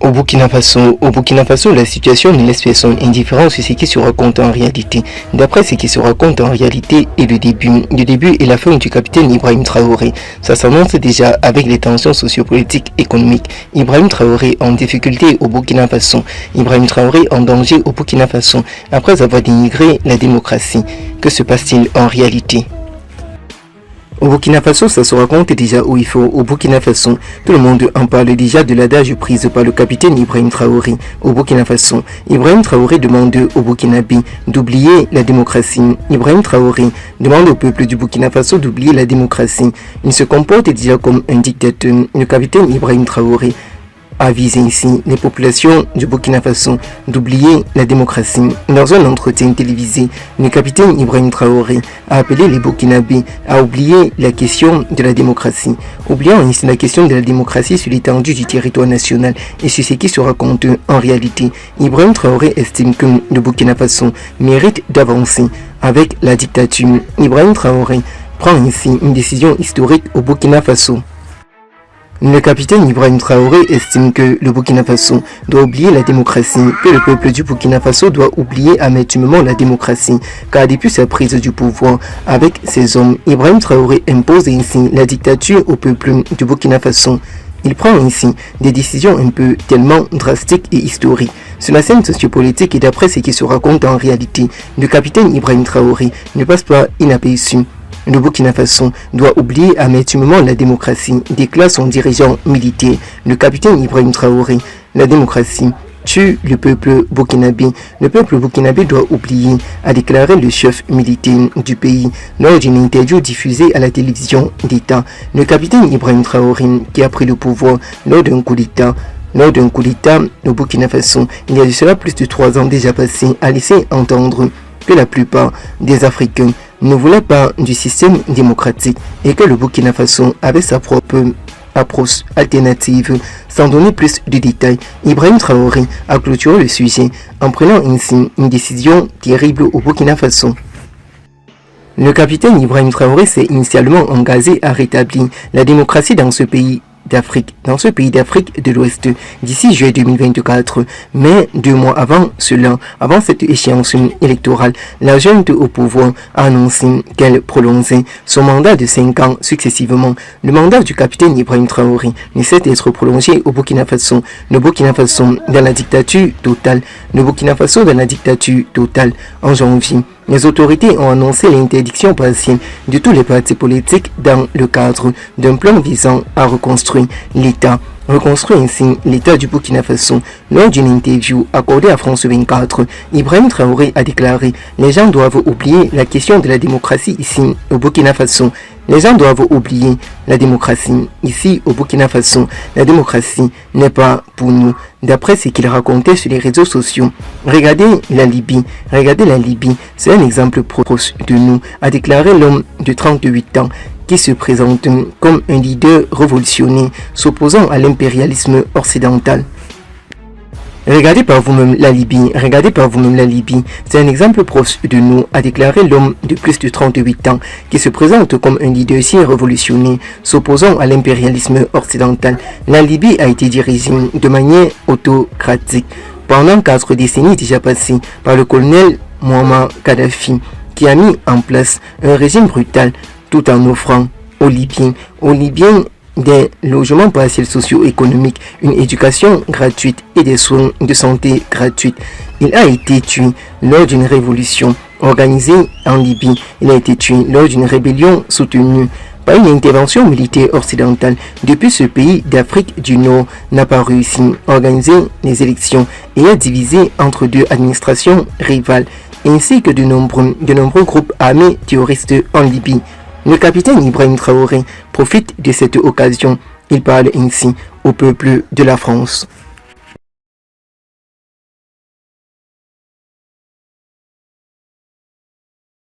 Au Burkina Faso, la situation ne laisse personne indifférent sur ce qui se raconte en réalité. D'après ce qui se raconte en réalité est le début et la fin du capitaine Ibrahim Traoré. Ça s'annonce déjà avec les tensions sociopolitiques économiques. Ibrahim Traoré en difficulté au Burkina Faso. Ibrahim Traoré en danger au Burkina Faso après avoir dénigré la démocratie. Que se passe-t-il en réalité ? Au Burkina Faso, ça se raconte déjà où il faut. Au Burkina Faso, tout le monde en parle déjà de l'adage prise par le capitaine Ibrahim Traoré. Au Burkina Faso, Ibrahim Traoré demande au Burkinabé d'oublier la démocratie. Ibrahim Traoré demande au peuple du Burkina Faso d'oublier la démocratie. Il se comporte déjà comme un dictateur. Le capitaine Ibrahim Traoré avise ainsi les populations du Burkina Faso d'oublier la démocratie. Dans un entretien télévisé, le capitaine Ibrahim Traoré a appelé les Burkinabés à oublier la question de la démocratie, oubliant ainsi la question de la démocratie sur l'étendue du territoire national et sur ce qui se raconte en réalité. Ibrahim Traoré estime que le Burkina Faso mérite d'avancer avec la dictature. Ibrahim Traoré prend ainsi une décision historique au Burkina Faso. Le capitaine Ibrahim Traoré estime que le Burkina Faso doit oublier la démocratie, que le peuple du Burkina Faso doit oublier amertumement la démocratie, car depuis sa prise du pouvoir avec ses hommes, Ibrahim Traoré impose ainsi la dictature au peuple du Burkina Faso. Il prend ainsi des décisions un peu tellement drastiques et historiques. Sur la scène sociopolitique et d'après ce qui se raconte en réalité, le capitaine Ibrahim Traoré ne passe pas inaperçu. Le Burkina Faso doit oublier amertumement la démocratie, déclare son dirigeant militaire, le capitaine Ibrahim Traoré. La démocratie tue le peuple burkinabé. Le peuple burkinabé doit oublier, a déclaré le chef militaire du pays lors d'une interview diffusée à la télévision d'État. Le capitaine Ibrahim Traoré, qui a pris le pouvoir lors d'un coup d'État au Burkina Faso, il y a de cela plus de 3 ans déjà passé, a laissé entendre que la plupart des Africains ne voulaient pas du système démocratique et que le Burkina Faso avait sa propre approche alternative. Sans donner plus de détails, Ibrahim Traoré a clôturé le sujet en prenant ainsi une décision terrible au Burkina Faso. Le capitaine Ibrahim Traoré s'est initialement engagé à rétablir la démocratie dans ce pays d'Afrique de l'Ouest d'ici juillet 2024. Mais 2 mois avant cela, avant cette échéance électorale, la junte au pouvoir a annoncé qu'elle prolongeait son mandat de 5 ans successivement. Le mandat du capitaine Ibrahim Traoré ne cesse d'être prolongé au Burkina Faso. Le Burkina Faso dans la dictature totale. En janvier, les autorités ont annoncé l'interdiction partielle de tous les partis politiques dans le cadre d'un plan visant à reconstruire ainsi l'État du Burkina Faso. Lors d'une interview accordée à France 24, Ibrahim Traoré a déclaré « Les gens doivent oublier la question de la démocratie ici au Burkina Faso. Les gens doivent oublier la démocratie ici au Burkina Faso. La démocratie n'est pas pour nous. » D'après ce qu'il racontait sur les réseaux sociaux, regardez la Libye, c'est un exemple proche de nous, a déclaré l'homme de 38 ans qui se présente comme un leader révolutionnaire s'opposant à l'impérialisme occidental. Regardez par vous-même la Libye, c'est un exemple proche de nous, a déclaré l'homme de plus de 38 ans qui se présente comme un leader si révolutionnaire s'opposant à l'impérialisme occidental. La Libye a été dirigée de manière autocratique pendant 4 décennies déjà passées par le colonel Muammar Kadhafi qui a mis en place un régime brutal tout en offrant aux Libyens des logements partiels socio-économiques, une éducation gratuite et des soins de santé gratuits. Il a été tué lors d'une révolution organisée en Libye. Il a été tué lors d'une rébellion soutenue par une intervention militaire occidentale. Depuis, ce pays d'Afrique du Nord n'a pas réussi à organiser les élections et a divisé entre 2 administrations rivales, ainsi que de nombreux groupes armés terroristes en Libye. Le capitaine Ibrahim Traoré profite de cette occasion. Il parle ainsi au peuple de la France.